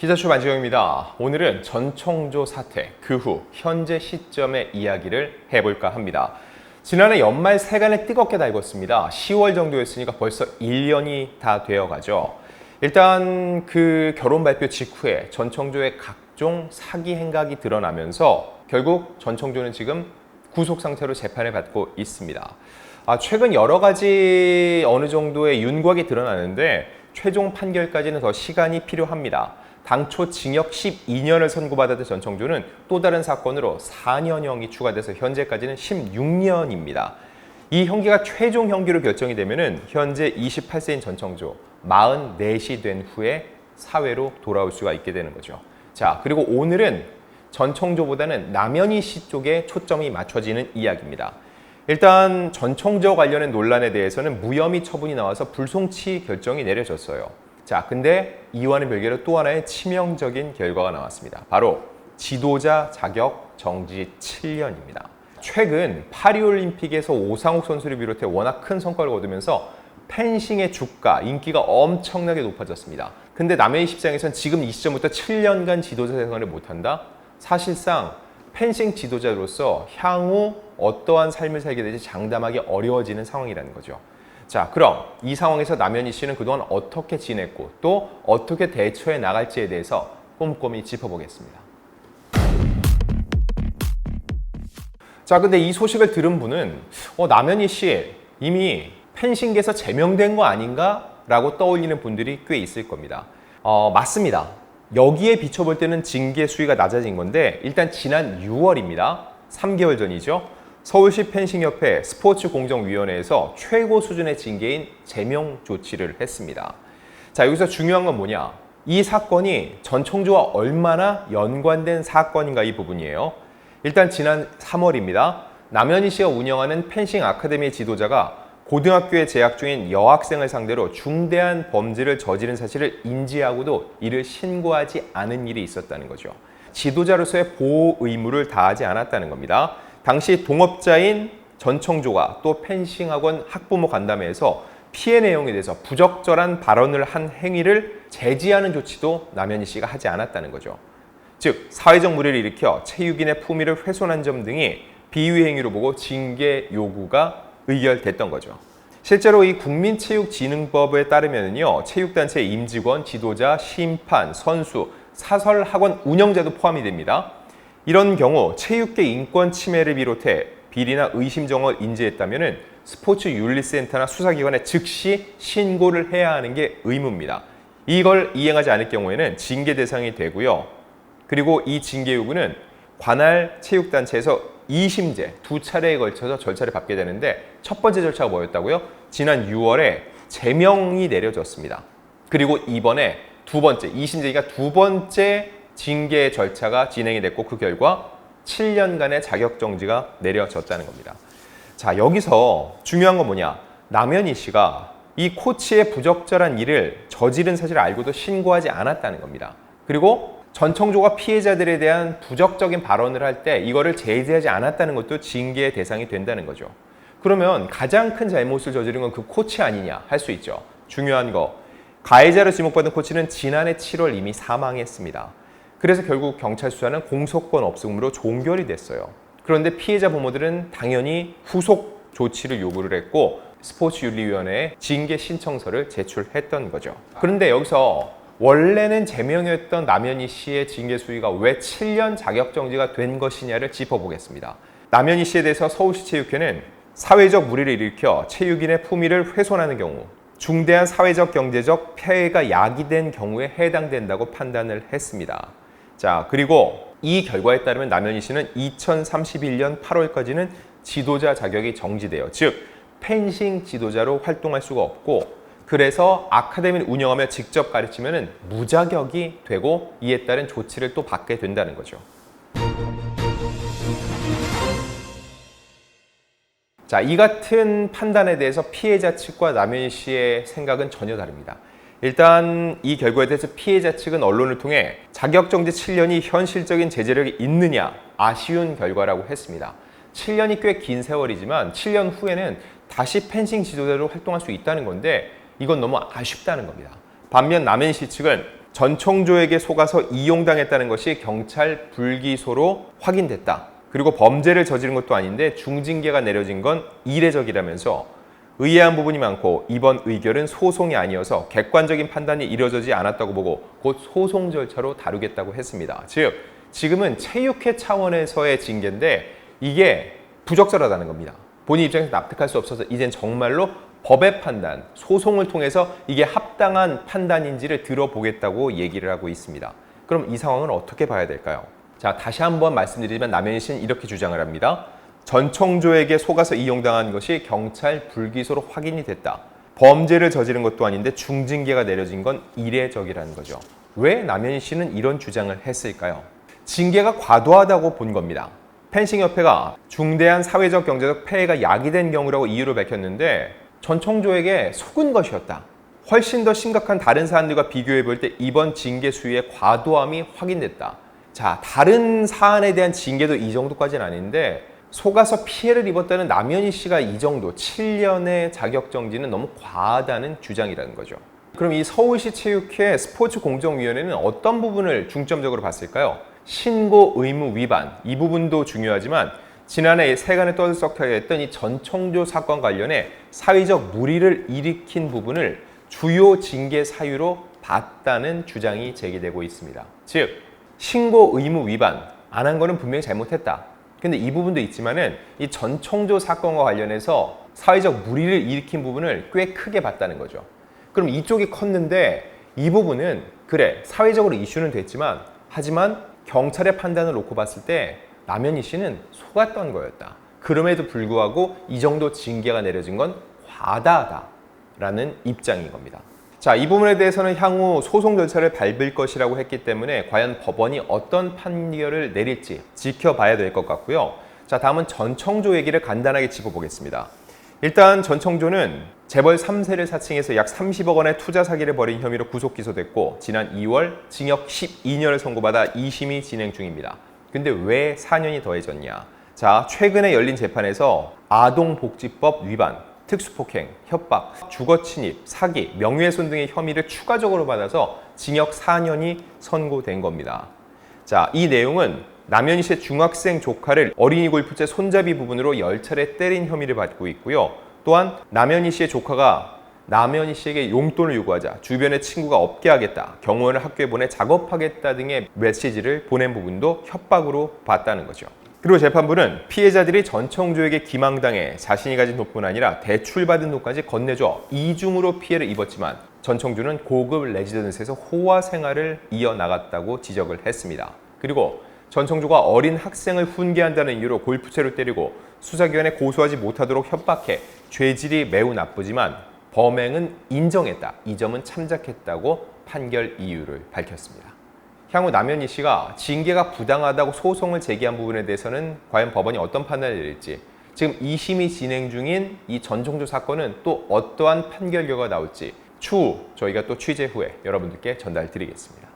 기자슈 안지영입니다. 오늘은 전청조 사태, 그 후 현재 시점의 이야기를 해볼까 합니다. 지난해 연말 세간을 뜨겁게 달궜습니다. 10월 정도였으니까 벌써 1년이 다 되어가죠. 일단 그 결혼 발표 직후에 전청조의 각종 사기 행각이 드러나면서 결국 전청조는 지금 구속 상태로 재판을 받고 있습니다. 최근 여러 가지 어느 정도의 윤곽이 드러나는데 최종 판결까지는 더 시간이 필요합니다. 당초 징역 12년을 선고받았던 전청조는 또 다른 사건으로 4년형이 추가돼서 현재까지는 16년입니다. 이 형기가 최종 형기로 결정이 되면은 현재 28세인 전청조 44이 된 후에 사회로 돌아올 수가 있게 되는 거죠. 자, 그리고 오늘은 전청조보다는 남현희 씨 쪽에 초점이 맞춰지는 이야기입니다. 일단 전청조 관련된 논란에 대해서는 무혐의 처분이 나와서 불송치 결정이 내려졌어요. 자, 근데 이와는 별개로 또 하나의 치명적인 결과가 나왔습니다. 바로 지도자 자격 정지 7년입니다. 최근 파리올림픽에서 오상욱 선수를 비롯해 워낙 큰 성과를 거두면서 펜싱의 주가, 인기가 엄청나게 높아졌습니다. 근데 남해의 입장에서는 지금 이 시점부터 7년간 지도자 생활을 못한다? 사실상 펜싱 지도자로서 향후 어떠한 삶을 살게 될지 장담하기 어려워지는 상황이라는 거죠. 자, 그럼 이 상황에서 남현희 씨는 그동안 어떻게 지냈고 또 어떻게 대처해 나갈지에 대해서 꼼꼼히 짚어보겠습니다. 자, 근데 이 소식을 들은 분은 남현희 씨 이미 펜싱계에서 제명된 거 아닌가? 라고 떠올리는 분들이 꽤 있을 겁니다. 맞습니다. 여기에 비춰볼 때는 징계 수위가 낮아진 건데 일단 지난 6월입니다. 3개월 전이죠. 서울시 펜싱협회 스포츠공정위원회에서 최고 수준의 징계인 제명 조치를 했습니다. 자, 여기서 중요한 건 뭐냐? 이 사건이 전청조와 얼마나 연관된 사건인가 이 부분이에요. 일단 지난 3월입니다. 남현희 씨가 운영하는 펜싱 아카데미 지도자가 고등학교에 재학 중인 여학생을 상대로 중대한 범죄를 저지른 사실을 인지하고도 이를 신고하지 않은 일이 있었다는 거죠. 지도자로서의 보호 의무를 다하지 않았다는 겁니다. 당시 동업자인 전청조가 또 펜싱학원 학부모 간담회에서 피해 내용에 대해서 부적절한 발언을 한 행위를 제지하는 조치도 남현희 씨가 하지 않았다는 거죠. 즉, 사회적 물의를 일으켜 체육인의 품위를 훼손한 점 등이 비위 행위로 보고 징계 요구가 의결됐던 거죠. 실제로 이 국민체육진흥법에 따르면요, 체육단체 임직원, 지도자, 심판, 선수, 사설학원 운영자도 포함이 됩니다. 이런 경우 체육계 인권 침해를 비롯해 비리나 의심정을 인지했다면 스포츠윤리센터나 수사기관에 즉시 신고를 해야 하는 게 의무입니다. 이걸 이행하지 않을 경우에는 징계 대상이 되고요. 그리고 이 징계 요구는 관할 체육단체에서 2심제, 2차례에 걸쳐서 절차를 밟게 되는데 첫 번째 절차가 뭐였다고요? 지난 6월에 제명이 내려졌습니다. 그리고 이번에 두 번째, 2심제가 두 번째 징계 절차가 진행이 됐고 그 결과 7년간의 자격정지가 내려졌다는 겁니다. 자, 여기서 중요한 건 뭐냐? 남현희 씨가 이 코치의 부적절한 일을 저지른 사실을 알고도 신고하지 않았다는 겁니다. 그리고 전청조가 피해자들에 대한 부적적인 발언을 할 때 이거를 제지하지 않았다는 것도 징계의 대상이 된다는 거죠. 그러면 가장 큰 잘못을 저지른 건 그 코치 아니냐 할 수 있죠. 중요한 거, 가해자로 지목받은 코치는 지난해 7월 이미 사망했습니다. 그래서 결국 경찰 수사는 공소권 없음으로 종결이 됐어요. 그런데 피해자 부모들은 당연히 후속 조치를 요구를 했고 스포츠윤리위원회에 징계 신청서를 제출했던 거죠. 그런데 여기서 원래는 제명이었던 남현희 씨의 징계 수위가 왜 7년 자격정지가 된 것이냐를 짚어보겠습니다. 남현희 씨에 대해서 서울시 체육회는 사회적 물의를 일으켜 체육인의 품위를 훼손하는 경우 중대한 사회적 경제적 폐해가 야기된 경우에 해당된다고 판단을 했습니다. 자, 그리고 이 결과에 따르면 남현희 씨는 2031년 8월까지는 지도자 자격이 정지돼요. 즉, 펜싱 지도자로 활동할 수가 없고 그래서 아카데미를 운영하며 직접 가르치면 무자격이 되고 이에 따른 조치를 또 받게 된다는 거죠. 자, 이 같은 판단에 대해서 피해자 측과 남현희 씨의 생각은 전혀 다릅니다. 일단 이 결과에 대해서 피해자 측은 언론을 통해 자격정지 7년이 현실적인 제재력이 있느냐 아쉬운 결과라고 했습니다. 7년이 꽤 긴 세월이지만 7년 후에는 다시 펜싱 지도자로 활동할 수 있다는 건데 이건 너무 아쉽다는 겁니다. 반면 남현희 씨 측은 전청조에게 속아서 이용당했다는 것이 경찰 불기소로 확인됐다. 그리고 범죄를 저지른 것도 아닌데 중징계가 내려진 건 이례적이라면서 의아한 부분이 많고 이번 의결은 소송이 아니어서 객관적인 판단이 이루어지지 않았다고 보고 곧 소송 절차로 다루겠다고 했습니다. 즉 지금은 체육회 차원에서의 징계인데 이게 부적절하다는 겁니다. 본인 입장에서 납득할 수 없어서 이젠 정말로 법의 판단, 소송을 통해서 이게 합당한 판단인지를 들어보겠다고 얘기를 하고 있습니다. 그럼 이 상황은 어떻게 봐야 될까요? 자, 다시 한번 말씀드리지만 남현희 씨는 이렇게 주장을 합니다. 전청조에게 속아서 이용당한 것이 경찰 불기소로 확인이 됐다. 범죄를 저지른 것도 아닌데 중징계가 내려진 건 이례적이라는 거죠. 왜 남현희 씨는 이런 주장을 했을까요? 징계가 과도하다고 본 겁니다. 펜싱협회가 중대한 사회적 경제적 폐해가 야기된 경우라고 이유를 밝혔는데 전청조에게 속은 것이었다. 훨씬 더 심각한 다른 사안들과 비교해 볼 때 이번 징계 수위의 과도함이 확인됐다. 자, 다른 사안에 대한 징계도 이 정도까지는 아닌데 속아서 피해를 입었다는 남현희 씨가 이 정도 7년의 자격정지는 너무 과하다는 주장이라는 거죠. 그럼 이 서울시 체육회 스포츠공정위원회는 어떤 부분을 중점적으로 봤을까요? 신고 의무 위반, 이 부분도 중요하지만 지난해 세간에 떠들썩하였던 이 전청조 사건 관련해 사회적 물의를 일으킨 부분을 주요 징계 사유로 봤다는 주장이 제기되고 있습니다. 즉, 신고 의무 위반, 안 한 거는 분명히 잘못했다. 근데 이 부분도 있지만은 이 전청조 사건과 관련해서 사회적 물의를 일으킨 부분을 꽤 크게 봤다는 거죠. 그럼 이쪽이 컸는데 이 부분은 그래, 사회적으로 이슈는 됐지만 하지만 경찰의 판단을 놓고 봤을 때 남현희 씨는 속았던 거였다. 그럼에도 불구하고 이 정도 징계가 내려진 건 과다하다라는 입장인 겁니다. 자, 이 부분에 대해서는 향후 소송 절차를 밟을 것이라고 했기 때문에 과연 법원이 어떤 판결을 내릴지 지켜봐야 될 것 같고요. 자, 다음은 전청조 얘기를 간단하게 짚어보겠습니다. 일단 전청조는 재벌 3세를 사칭해서 약 30억 원의 투자 사기를 벌인 혐의로 구속 기소됐고 지난 2월 징역 12년을 선고받아 2심이 진행 중입니다. 근데 왜 4년이 더해졌냐? 자, 최근에 열린 재판에서 아동복지법 위반, 특수폭행, 협박, 주거침입, 사기, 명예훼손 등의 혐의를 추가적으로 받아서 징역 4년이 선고된 겁니다. 자, 이 내용은 남현희 씨의 중학생 조카를 어린이 골프채 손잡이 부분으로 10차례 때린 혐의를 받고 있고요. 또한 남현희 씨의 조카가 남현희 씨에게 용돈을 요구하자 주변에 친구가 없게 하겠다, 경호원을 학교에 보내 작업하겠다 등의 메시지를 보낸 부분도 협박으로 봤다는 거죠. 그리고 재판부는 피해자들이 전청조에게 기망당해 자신이 가진 돈뿐 아니라 대출받은 돈까지 건네줘 이중으로 피해를 입었지만 전청조는 고급 레지던스에서 호화 생활을 이어나갔다고 지적을 했습니다. 그리고 전청조가 어린 학생을 훈계한다는 이유로 골프채로 때리고 수사기관에 고소하지 못하도록 협박해 죄질이 매우 나쁘지만 범행은 인정했다. 이 점은 참작했다고 판결 이유를 밝혔습니다. 향후 남현희 씨가 징계가 부당하다고 소송을 제기한 부분에 대해서는 과연 법원이 어떤 판단을 내릴지, 지금 2심이 진행 중인 이 전청조 사건은 또 어떠한 판결 결과가 나올지 추후 저희가 또 취재 후에 여러분들께 전달드리겠습니다.